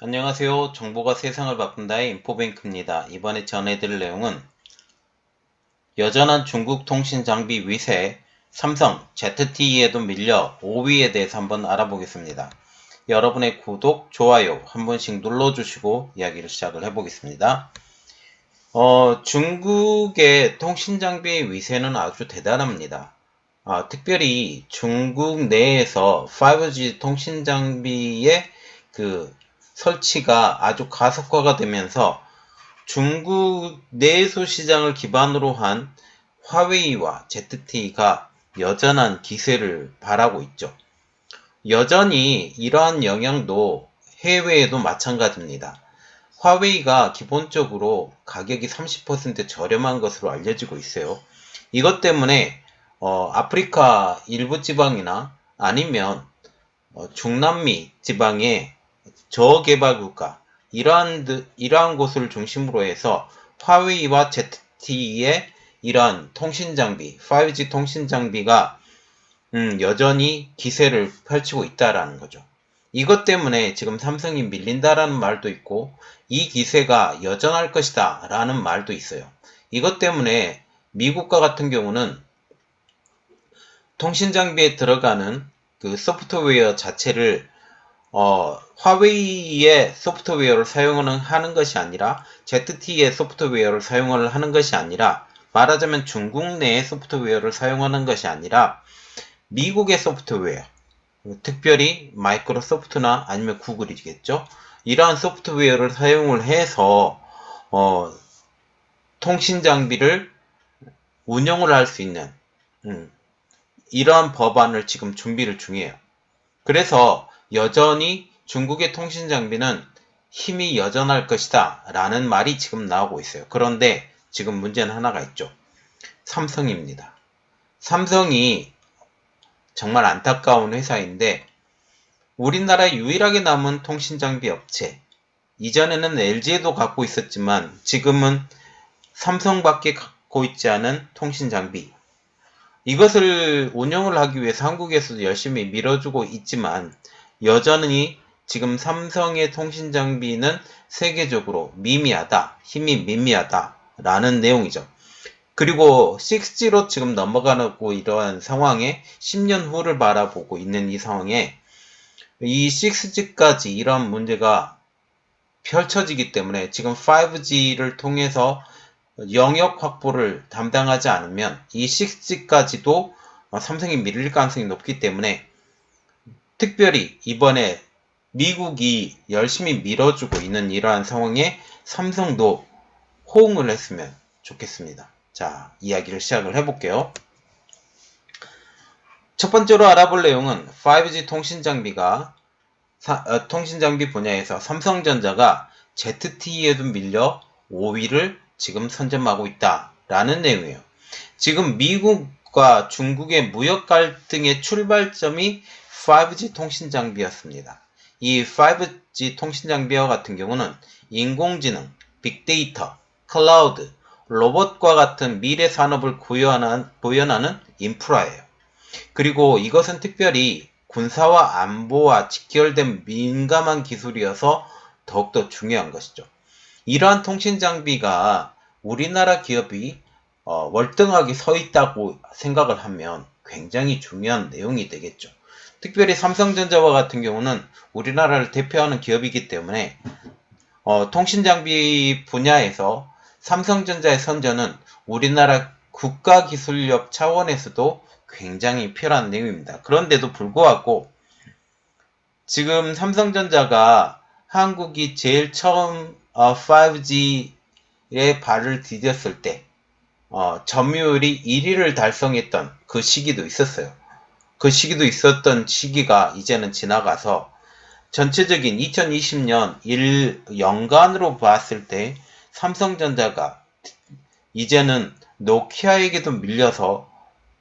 안녕하세요. 정보가 세상을 바꾼다의 인포뱅크입니다. 이번에 전해드릴 내용은 여전한 중국 통신 장비 위세, 삼성 ZTE에도 밀려 5위에 대해서 한번 알아보겠습니다. 여러분의 구독, 좋아요 한 번씩 눌러주시고 이야기를 시작을 해보겠습니다. 중국의 통신 장비의 위세는 아주 대단합니다. 특별히 중국 내에서 5G 통신 장비의 설치가 아주 가속화가 되면서 중국 내수 시장을 기반으로 한 화웨이와 ZTE가 여전한 기세를 발하고 있죠. 여전히 이러한 영향도 해외에도 마찬가지입니다. 화웨이가 기본적으로 가격이 30% 저렴한 것으로 알려지고 있어요. 이것 때문에 아프리카 일부 지방이나 아니면 중남미 지방의 저개발국가 이러한 곳을 중심으로 해서 화웨이와 ZTE의 이러한 통신장비, 5G 통신장비가 여전히 기세를 펼치고 있다라는 거죠. 이것 때문에 지금 삼성이 밀린다라는 말도 있고 이 기세가 여전할 것이다 라는 말도 있어요. 이것 때문에 미국과 같은 경우는 통신장비에 들어가는 그 소프트웨어 자체를 화웨이의 소프트웨어를 사용을 하는 것이 아니라 ZTE의 소프트웨어를 사용을 하는 것이 아니라 말하자면 중국 내의 소프트웨어를 사용하는 것이 아니라 미국의 소프트웨어, 특별히 마이크로소프트나 아니면 구글이겠죠. 이러한 소프트웨어를 사용을 해서 통신 장비를 운영을 할 수 있는 이러한 법안을 지금 준비를 중이에요. 그래서 여전히 중국의 통신 장비는 힘이 여전할 것이다 라는 말이 지금 나오고 있어요. 그런데 지금 문제는 하나가 있죠. 삼성입니다. 삼성이 정말 안타까운 회사인데 우리나라에 유일하게 남은 통신 장비 업체, 이전에는 LG에도 갖고 있었지만 지금은 삼성밖에 갖고 있지 않은 통신 장비, 이것을 운영을 하기 위해서 한국에서도 열심히 밀어주고 있지만 여전히 지금 삼성의 통신 장비는 세계적으로 미미하다, 힘이 미미하다 라는 내용이죠. 그리고 6G로 지금 넘어가고 이러한 상황에 10년 후를 바라보고 있는 이 상황에 이 6G까지 이런 문제가 펼쳐지기 때문에 지금 5G를 통해서 영역 확보를 담당하지 않으면 이 6G까지도 삼성이 밀릴 가능성이 높기 때문에 특별히 이번에 미국이 열심히 밀어주고 있는 이러한 상황에 삼성도 호응을 했으면 좋겠습니다. 자, 이야기를 시작을 해볼게요. 첫 번째로 알아볼 내용은 5G 통신장비 분야에서 삼성전자가 ZTE에도 밀려 5위를 지금 선점하고 있다라는 내용이에요. 지금 미국과 중국의 무역 갈등의 출발점이 5G 통신장비였습니다. 이 5G 통신장비와 같은 경우는 인공지능, 빅데이터, 클라우드, 로봇과 같은 미래 산업을 구현하는 인프라예요. 그리고 이것은 특별히 군사와 안보와 직결된 민감한 기술이어서 더욱더 중요한 것이죠. 이러한 통신 장비가 우리나라 기업이 월등하게 서 있다고 생각을 하면 굉장히 중요한 내용이 되겠죠. 특별히 삼성전자와 같은 경우는 우리나라를 대표하는 기업이기 때문에 통신장비 분야에서 삼성전자의 선전은 우리나라 국가기술력 차원에서도 굉장히 필요한 내용입니다. 그런데도 불구하고 지금 삼성전자가 한국이 제일 처음 5G에 발을 디뎠을 때 점유율이 1위를 달성했던 그 시기도 있었어요. 그 시기도 있었던 시기가 이제는 지나가서 전체적인 2020년 연간으로 봤을 때 삼성전자가 이제는 노키아에게도 밀려서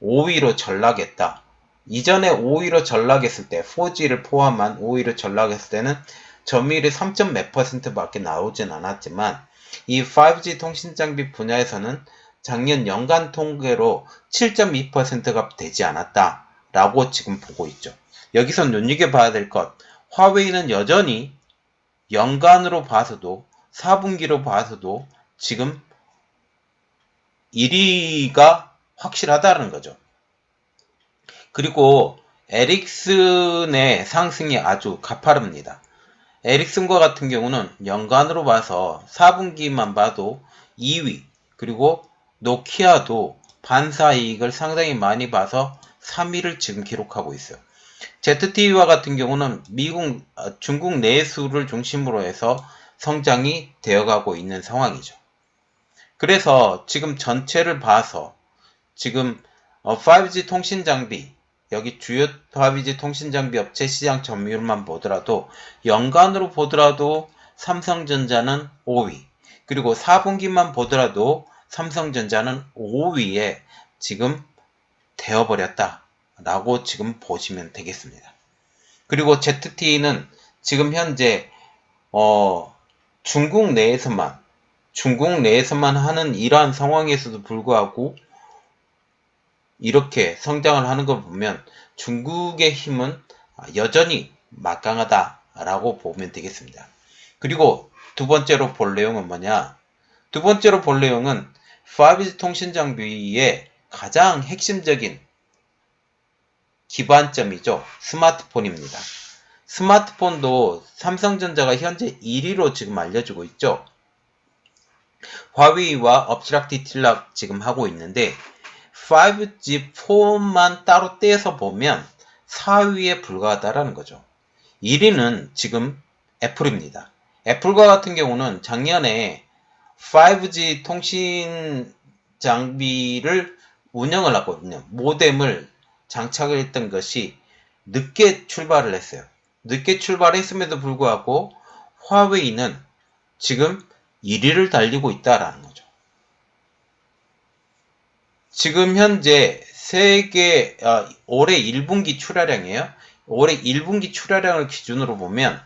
5위로 전락했다. 이전에 5위로 전락했을 때 4G를 포함한 5위로 전락했을 때는 점유율이 3. 몇 % 밖에 나오진 않았지만 이 5G 통신장비 분야에서는 작년 연간 통계로 7.2%가 되지 않았다 라고 지금 보고 있죠. 여기서 눈여겨봐야 될 것, 화웨이는 여전히 연간으로 봐서도 4분기로 봐서도 지금 1위가 확실하다는 거죠. 그리고 에릭슨의 상승이 아주 가파릅니다. 에릭슨과 같은 경우는 연간으로 봐서 4분기만 봐도 2위, 그리고 노키아도 반사이익을 상당히 많이 봐서 3위를 지금 기록하고 있어요. ZTE와 같은 경우는 중국 내수를 중심으로 해서 성장이 되어가고 있는 상황이죠. 그래서 지금 전체를 봐서 지금 5G 통신 장비, 여기 주요 5G 통신 장비 업체 시장 점유율만 보더라도 연간으로 보더라도 삼성전자는 5위, 그리고 4분기만 보더라도 삼성전자는 5위에 지금 되어버렸다라고 지금 보시면 되겠습니다. 그리고 ZTE는 지금 현재 중국 내에서만 하는 이러한 상황에서도 불구하고 이렇게 성장을 하는 걸 보면 중국의 힘은 여전히 막강하다라고 보면 되겠습니다. 그리고 두 번째로 볼 내용은 뭐냐? 두 번째로 볼 내용은 5G 통신 장비의 가장 핵심적인 기반점이죠. 스마트폰입니다. 스마트폰도 삼성전자가 현재 1위로 지금 알려지고 있죠. 화웨이와 엎치락뒤틀락 지금 하고 있는데 5G 폰만 따로 떼서 보면 4위에 불과하다라는 거죠. 1위는 지금 애플입니다. 애플과 같은 경우는 작년에 5G 통신 장비를 운영을 하거든요. 모뎀을 장착을 했던 것이 늦게 출발을 했어요. 늦게 출발했음에도 불구하고 화웨이는 지금 1위를 달리고 있다라는 거죠. 지금 현재 올해 1분기 출하량이에요. 올해 1분기 출하량을 기준으로 보면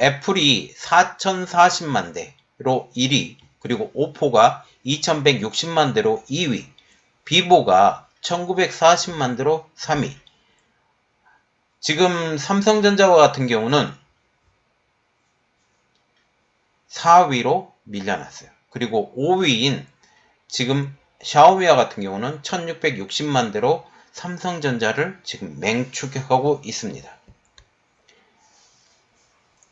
애플이 4040만 대로 1위, 그리고 오포가 2160만 대로 2위, 비보가 1940만 대로 3위. 지금 삼성전자와 같은 경우는 4위로 밀려났어요. 그리고 5위인 지금 샤오미와 같은 경우는 1660만 대로 삼성전자를 지금 맹추격하고 있습니다.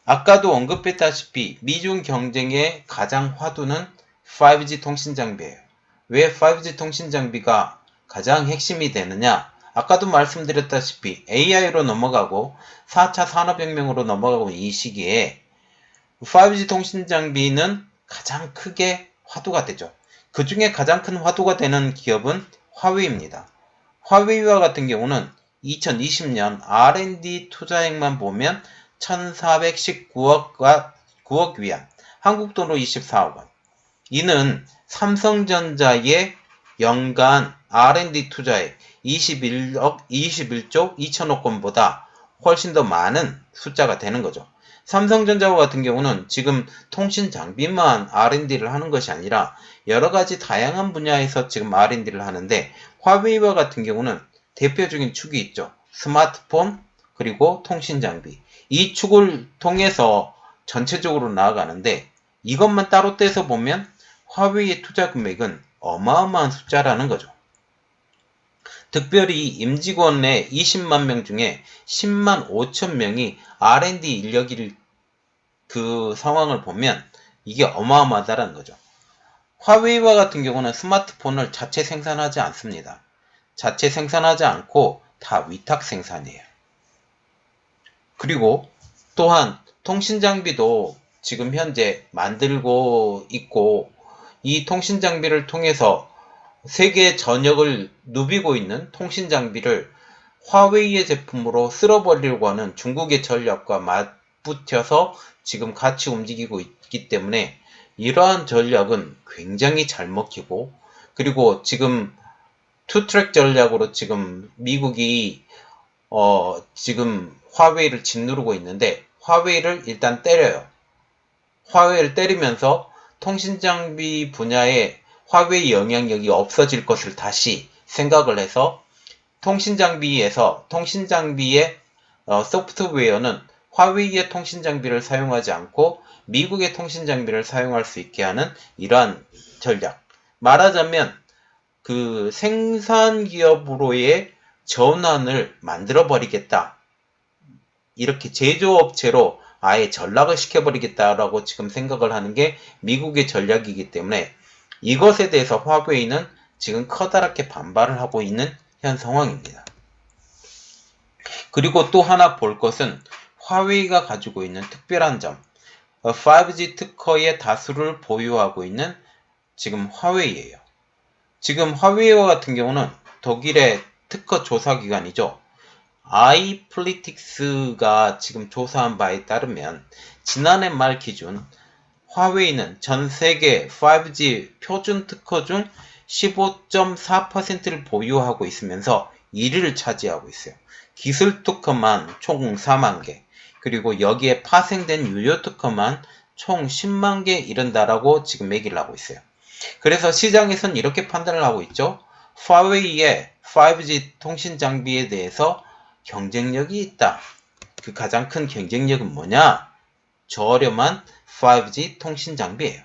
아까도 언급했다시피 미중 경쟁의 가장 화두는 5G 통신 장비예요. 왜 5G 통신 장비가 가장 핵심이 되느냐? 아까도 말씀드렸다시피 AI로 넘어가고 4차 산업혁명으로 넘어가고 이 시기에 5G 통신 장비는 가장 크게 화두가 되죠. 그 중에 가장 큰 화두가 되는 기업은 화웨이입니다. 화웨이와 같은 경우는 2020년 R&D 투자액만 보면 1419억 위안, 한국 돈으로 24억 원. 이는 삼성전자의 연간 R&D 투자액 21조 2천억 원보다 훨씬 더 많은 숫자가 되는 거죠. 삼성전자와 같은 경우는 지금 통신 장비만 R&D를 하는 것이 아니라 여러 가지 다양한 분야에서 지금 R&D를 하는데, 화웨이와 같은 경우는 대표적인 축이 있죠. 스마트폰, 그리고 통신 장비. 이 축을 통해서 전체적으로 나아가는데, 이것만 따로 떼서 보면 화웨이의 투자 금액은 어마어마한 숫자라는 거죠. 특별히 임직원의 20만 명 중에 10만 5천 명이 R&D 인력일 그 상황을 보면 이게 어마어마하다는 거죠. 화웨이와 같은 경우는 스마트폰을 자체 생산하지 않습니다. 자체 생산하지 않고 다 위탁 생산이에요. 그리고 또한 통신 장비도 지금 현재 만들고 있고, 이 통신 장비를 통해서 세계 전역을 누비고 있는 통신 장비를 화웨이의 제품으로 쓸어버리려고 하는 중국의 전략과 맞붙여서 지금 같이 움직이고 있기 때문에 이러한 전략은 굉장히 잘 먹히고, 그리고 지금 투트랙 전략으로 지금 미국이 지금 화웨이를 짓누르고 있는데, 화웨이를 일단 때려요. 화웨이를 때리면서 통신 장비 분야에 화웨이 영향력이 없어질 것을 다시 생각을 해서 통신 장비의 소프트웨어는 화웨이의 통신 장비를 사용하지 않고 미국의 통신 장비를 사용할 수 있게 하는 이러한 전략. 말하자면 그 생산 기업으로의 전환을 만들어 버리겠다. 이렇게 제조업체로 아예 전락을 시켜버리겠다라고 지금 생각을 하는 게 미국의 전략이기 때문에 이것에 대해서 화웨이는 지금 커다랗게 반발을 하고 있는 현 상황입니다. 그리고 또 하나 볼 것은 화웨이가 가지고 있는 특별한 점, 5G 특허의 다수를 보유하고 있는 지금 화웨이예요. 지금 화웨이와 같은 경우는 독일의 특허 조사기관이죠. 아이플리틱스가 지금 조사한 바에 따르면 지난해 말 기준 화웨이는 전 세계 5G 표준 특허 중 15.4%를 보유하고 있으면서 1위를 차지하고 있어요. 기술 특허만 총 4만 개, 그리고 여기에 파생된 유효 특허만 총 10만 개 이른다라고 지금 얘기를 하고 있어요. 그래서 시장에서는 이렇게 판단을 하고 있죠. 화웨이의 5G 통신 장비에 대해서 경쟁력이 있다. 그 가장 큰 경쟁력은 뭐냐? 저렴한 5G 통신 장비예요.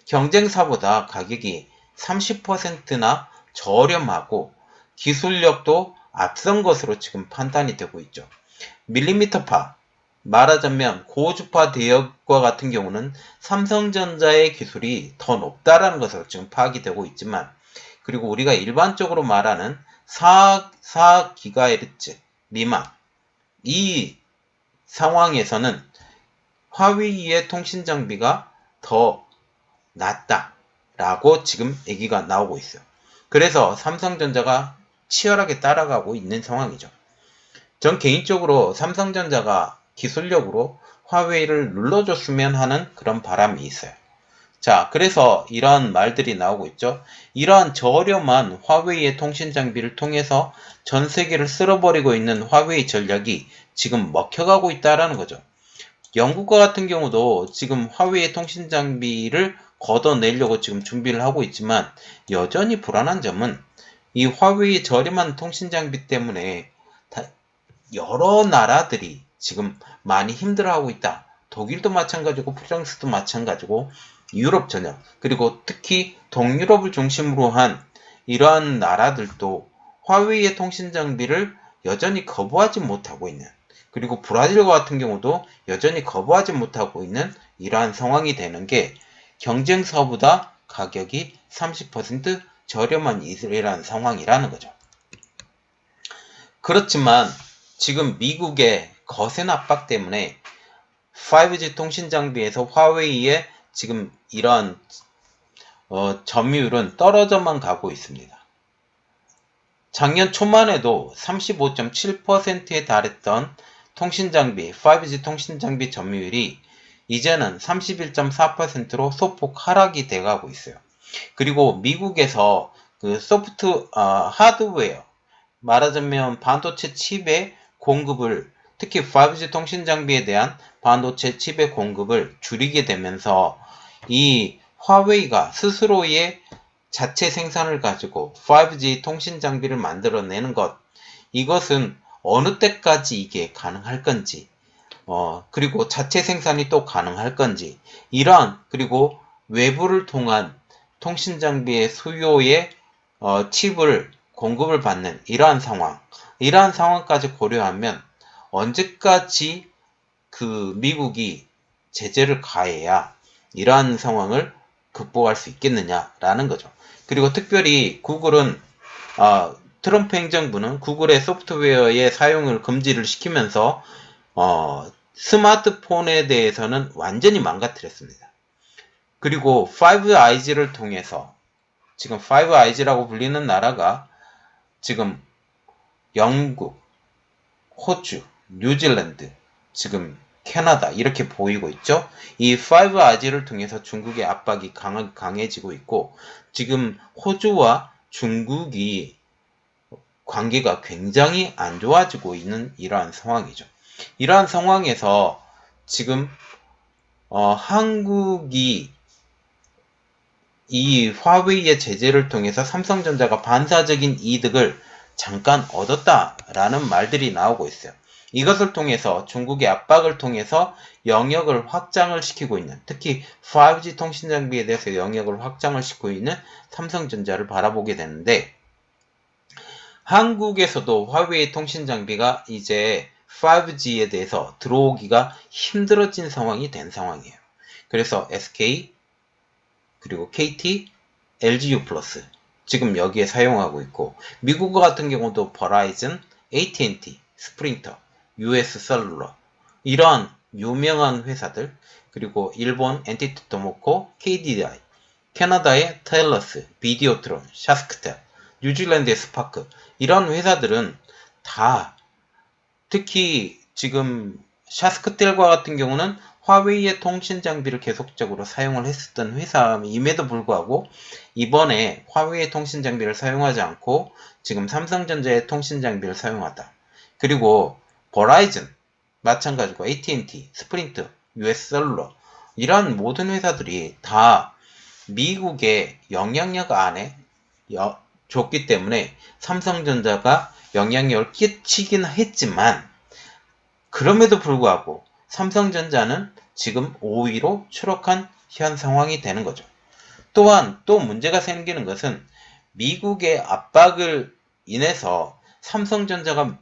경쟁사보다 가격이 30%나 저렴하고 기술력도 앞선 것으로 지금 판단이 되고 있죠. 밀리미터파, 말하자면 고주파 대역과 같은 경우는 삼성전자의 기술이 더 높다라는 것으로 지금 파악이 되고 있지만, 그리고 우리가 일반적으로 말하는 4GHz 미만, 이 상황에서는 화웨이의 통신 장비가 더 낫다라고 지금 얘기가 나오고 있어요. 그래서 삼성전자가 치열하게 따라가고 있는 상황이죠. 전 개인적으로 삼성전자가 기술력으로 화웨이를 눌러줬으면 하는 그런 바람이 있어요. 자, 그래서 이런 말들이 나오고 있죠. 이러한 저렴한 화웨이의 통신 장비를 통해서 전 세계를 쓸어버리고 있는 화웨이 전략이 지금 먹혀가고 있다라는 거죠. 영국과 같은 경우도 지금 화웨이의 통신 장비를 걷어내려고 지금 준비를 하고 있지만, 여전히 불안한 점은 이 화웨이 저렴한 통신 장비 때문에 여러 나라들이 지금 많이 힘들어하고 있다. 독일도 마찬가지고 프랑스도 마찬가지고 유럽 전역, 그리고 특히 동유럽을 중심으로 한 이러한 나라들도 화웨이의 통신 장비를 여전히 거부하지 못하고 있는, 그리고 브라질과 같은 경우도 여전히 거부하지 못하고 있는 이러한 상황이 되는 게 경쟁사보다 가격이 30% 저렴한 이러한 상황이라는 거죠. 그렇지만 지금 미국의 거센 압박 때문에 5G 통신 장비에서 화웨이의 지금 이러한 점유율은 떨어져만 가고 있습니다. 작년 초만 해도 35.7%에 달했던 통신장비, 5G 통신장비 점유율이 이제는 31.4%로 소폭 하락이 돼가고 있어요. 그리고 미국에서 그 하드웨어, 말하자면 반도체 칩의 공급을, 특히 5G 통신장비에 대한 반도체 칩의 공급을 줄이게 되면서 이 화웨이가 스스로의 자체 생산을 가지고 5G 통신 장비를 만들어내는 것, 이것은 어느 때까지 이게 가능할 건지, 그리고 자체 생산이 또 가능할 건지, 그리고 외부를 통한 통신 장비의 수요에 칩을 공급을 받는 이러한 상황까지 고려하면 언제까지 그 미국이 제재를 가해야 이러한 상황을 극복할 수 있겠느냐라는 거죠. 그리고 특별히 구글은 트럼프 행정부는 구글의 소프트웨어의 사용을 금지를 시키면서 스마트폰에 대해서는 완전히 망가뜨렸습니다. 그리고 5I즈를 통해서 지금 5I즈라고 불리는 나라가 지금 영국, 호주, 뉴질랜드, 지금 캐나다 이렇게 보이고 있죠. 이 5I즈를 통해서 중국의 압박이 강해지고 있고, 지금 호주와 중국이 관계가 굉장히 안 좋아지고 있는 이러한 상황이죠. 이러한 상황에서 지금 한국이 이 화웨이의 제재를 통해서 삼성전자가 반사적인 이득을 잠깐 얻었다라는 말들이 나오고 있어요. 이것을 통해서 중국의 압박을 통해서 영역을 확장을 시키고 있는, 특히 5G 통신 장비에 대해서 영역을 확장을 시키고 있는 삼성전자를 바라보게 되는데, 한국에서도 화웨이 통신 장비가 이제 5G에 대해서 들어오기가 힘들어진 상황이 된 상황이에요. 그래서 SK, 그리고 KT, LGU+, 지금 여기에 사용하고 있고, 미국 같은 경우도 버라이즌, AT&T, 스프린터, US 셀룰러, 이러한 유명한 회사들, 그리고 일본 엔티티 도모코, KDDI, 캐나다의 테일러스, 비디오트론, 샤스크텔, 뉴질랜드의 스파크, 이런 회사들은 다, 특히 지금 샤스크텔과 같은 경우는 화웨이의 통신 장비를 계속적으로 사용을 했었던 회사임에도 불구하고 이번에 화웨이의 통신 장비를 사용하지 않고 지금 삼성전자의 통신 장비를 사용하다. 그리고 버라이즌 마찬가지고 AT&T, 스프린트, US 셀룰러, 이러한 모든 회사들이 다 미국의 영향력 안에 줬기 때문에 삼성전자가 영향력을 끼치긴 했지만, 그럼에도 불구하고 삼성전자는 지금 5위로 추락한 현 상황이 되는 거죠. 또한 또 문제가 생기는 것은 미국의 압박을 인해서 삼성전자가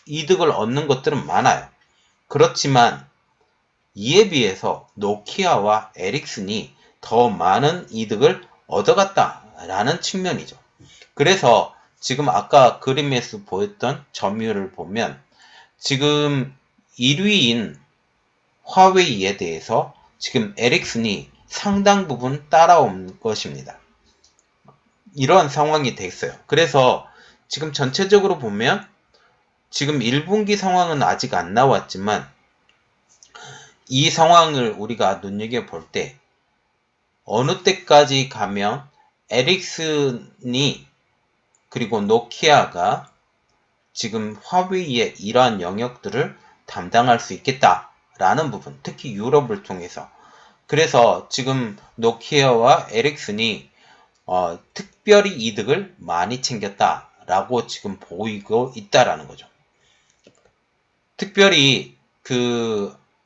이득을 얻는 것들은 많아요. 그렇지만 이에 비해서 노키아와 에릭슨이 더 많은 이득을 얻어갔다라는 측면이죠. 그래서 지금 아까 그림에서 보였던 점유율을 보면 지금 1위인 화웨이에 대해서 지금 에릭슨이 상당 부분 따라온 것입니다. 이러한 상황이 돼 있어요. 그래서 지금 전체적으로 보면 지금 1분기 상황은 아직 안 나왔지만 이 상황을 우리가 눈여겨볼 때 어느 때까지 가면 에릭슨이 그리고 노키아가 지금 화웨이의 이러한 영역들을 담당할 수 있겠다라는 부분, 특히 유럽을 통해서. 그래서 지금 노키아와 에릭슨이 특별히 이득을 많이 챙겼다라고 지금 보이고 있다라는 거죠. 특별히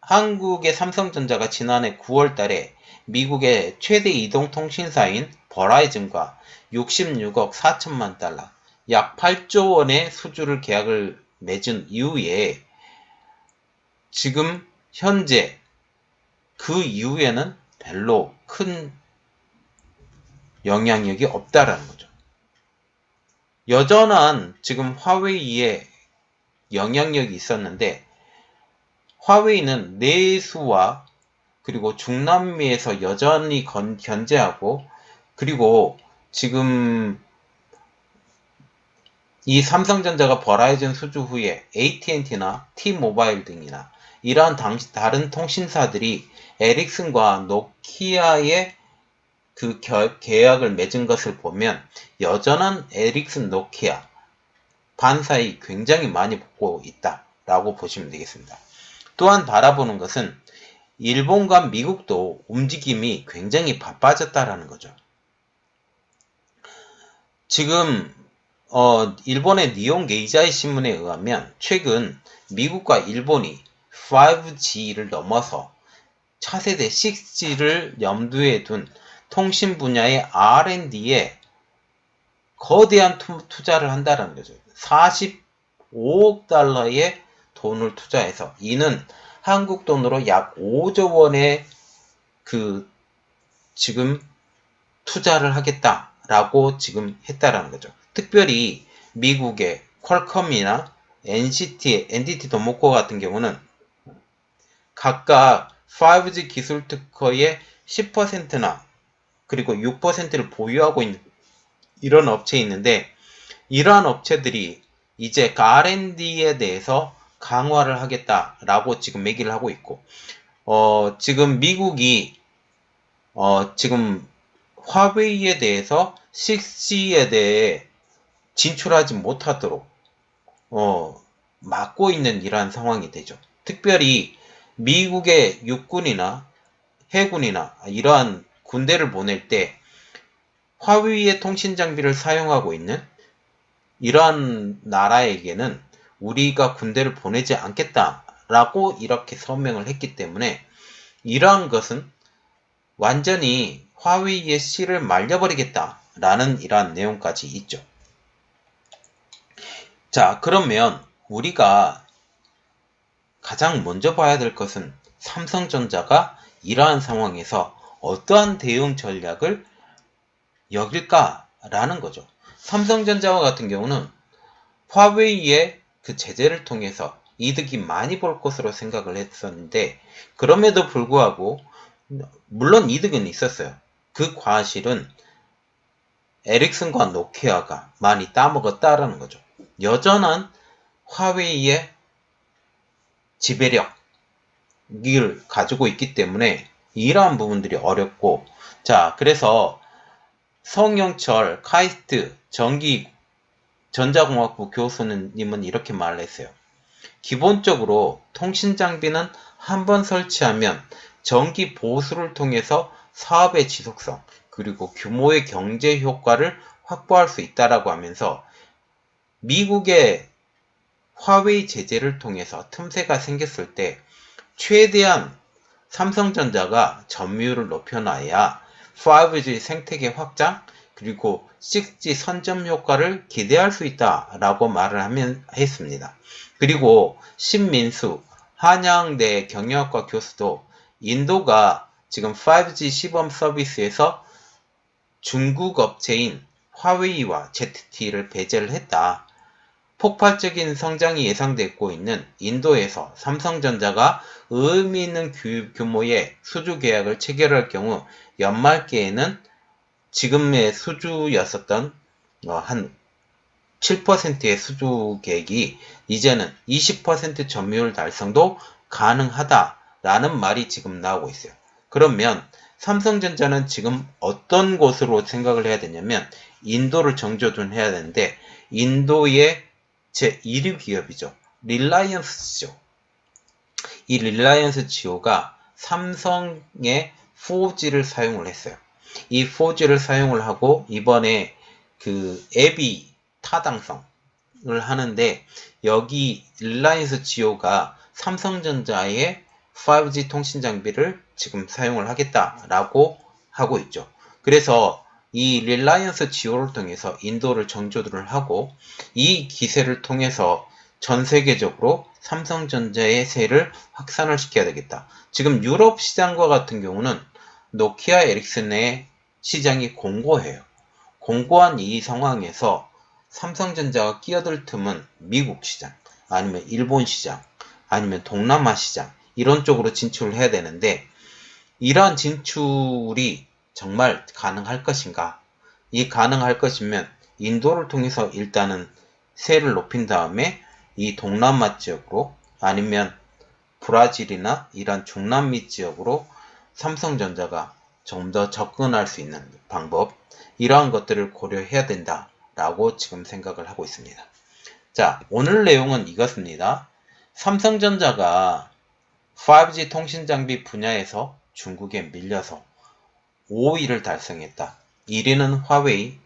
한국의 삼성전자가 지난해 9월 달에 미국의 최대 이동통신사인 버라이즌과 66억 4천만 달러, 약 8조 원의 수주를 계약을 맺은 이후에 지금 현재 그 이후에는 별로 큰 영향력이 없다라는 거죠. 여전한 지금 화웨이의 영향력이 있었는데, 화웨이는 내수와 그리고 중남미에서 여전히 견제하고, 그리고 지금 이 삼성전자가 버라이즌 수주 후에 AT&T나 T-모바일 등이나 이러한 다른 통신사들이 에릭슨과 노키아의 계약을 맺은 것을 보면 여전한 에릭슨 노키아 반사이 굉장히 많이 붙고 있다라고 보시면 되겠습니다. 또한 바라보는 것은 일본과 미국도 움직임이 굉장히 바빠졌다라는 거죠. 지금 일본의 니혼 게이자이 신문에 의하면 최근 미국과 일본이 5G를 넘어서 차세대 6G를 염두에 둔 통신 분야의 R&D에 거대한 투자를 한다는 거죠. 45억 달러의 돈을 투자해서, 이는 한국 돈으로 약 5조 원의 지금 투자를 하겠다라고 지금 했다라는 거죠. 특별히 미국의 퀄컴이나 NTT 도모코 같은 경우는 각각 5G 기술 특허의 10%나 그리고 6%를 보유하고 있는 이런 업체에 있는데, 이러한 업체들이 이제 R&D에 대해서 강화를 하겠다라고 지금 얘기를 하고 있고, 지금 미국이 지금 화웨이에 대해서 6G에 대해 진출하지 못하도록 막고 있는 이러한 상황이 되죠. 특별히 미국의 육군이나 해군이나 이러한 군대를 보낼 때 화웨이의 통신 장비를 사용하고 있는 이러한 나라에게는 우리가 군대를 보내지 않겠다라고 이렇게 서명을 했기 때문에 이러한 것은 완전히 화웨이의 씨를 말려버리겠다라는 이러한 내용까지 있죠. 자, 그러면 우리가 가장 먼저 봐야 될 것은 삼성전자가 이러한 상황에서 어떠한 대응 전략을 여길까라는 거죠. 삼성전자와 같은 경우는 화웨이의 그 제재를 통해서 이득이 많이 볼 것으로 생각을 했었는데, 그럼에도 불구하고 물론 이득은 있었어요. 그 과실은 에릭슨과 노키아가 많이 따먹었다라는 거죠. 여전한 화웨이의 지배력을 가지고 있기 때문에 이러한 부분들이 어렵고, 자, 그래서 성영철 카이스트 전자공학부 교수님은 이렇게 말을 했어요. 기본적으로 통신장비는 한번 설치하면 정기 보수를 통해서 사업의 지속성 그리고 규모의 경제 효과를 확보할 수 있다라고 하면서 미국의 화웨이 제재를 통해서 틈새가 생겼을 때 최대한 삼성전자가 점유율을 높여놔야 5G 생태계 확장 그리고 6G 선점 효과를 기대할 수 있다라고 말을 했습니다. 그리고 신민수 한양대 경영학과 교수도 인도가 지금 5G 시범 서비스에서 중국 업체인 화웨이와 ZT를 배제를 했다. 폭발적인 성장이 예상되고 있는 인도에서 삼성전자가 의미 있는 규모의 수주 계약을 체결할 경우 연말기에는 지금의 수주였었던 한 7%의 수주 계획이 이제는 20% 점유율 달성도 가능하다라는 말이 지금 나오고 있어요. 그러면 삼성전자는 지금 어떤 곳으로 생각을 해야 되냐면 인도를 정조준해야 되는데 인도의 제1위 기업이죠. 릴라이언스죠. 이 릴라이언스 지오가 삼성의 4G를 사용을 했어요. 이 4G를 사용을 하고 이번에 그 앱이 타당성을 하는데 여기 릴라이언스 지오가 삼성전자의 5G 통신 장비를 지금 사용을 하겠다라고 하고 있죠. 그래서 이 릴라이언스 지오를 통해서 인도를 정조를 하고 이 기세를 통해서 전 세계적으로 삼성전자의 세를 확산을 시켜야 되겠다. 지금 유럽 시장과 같은 경우는 노키아 에릭슨의 시장이 공고해요. 공고한 이 상황에서 삼성전자가 끼어들 틈은 미국 시장, 아니면 일본 시장, 아니면 동남아 시장 이런 쪽으로 진출을 해야 되는데 이러한 진출이 정말 가능할 것인가? 이 가능할 것이면 인도를 통해서 일단은 세를 높인 다음에 이 동남아 지역으로 아니면 브라질이나 이런 중남미 지역으로 삼성전자가 좀 더 접근할 수 있는 방법 이러한 것들을 고려해야 된다라고 지금 생각을 하고 있습니다. 자, 오늘 내용은 이것입니다. 삼성전자가 5G 통신 장비 분야에서 중국에 밀려서 5위를 달성했다. 1위는 화웨이,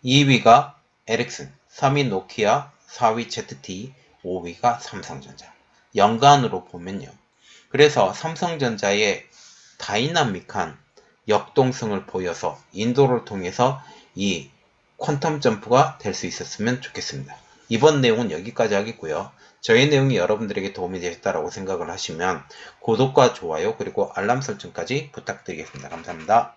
2위가 에릭슨, 3위 노키아, 4위 ZT, 5위가 삼성전자. 연간으로 보면요. 그래서 삼성전자의 다이나믹한 역동성을 보여서 인도를 통해서 이 퀀텀 점프가 될 수 있었으면 좋겠습니다. 이번 내용은 여기까지 하겠고요. 저희 내용이 여러분들에게 도움이 되셨다고 생각을 하시면 구독과 좋아요 그리고 알람 설정까지 부탁드리겠습니다. 감사합니다.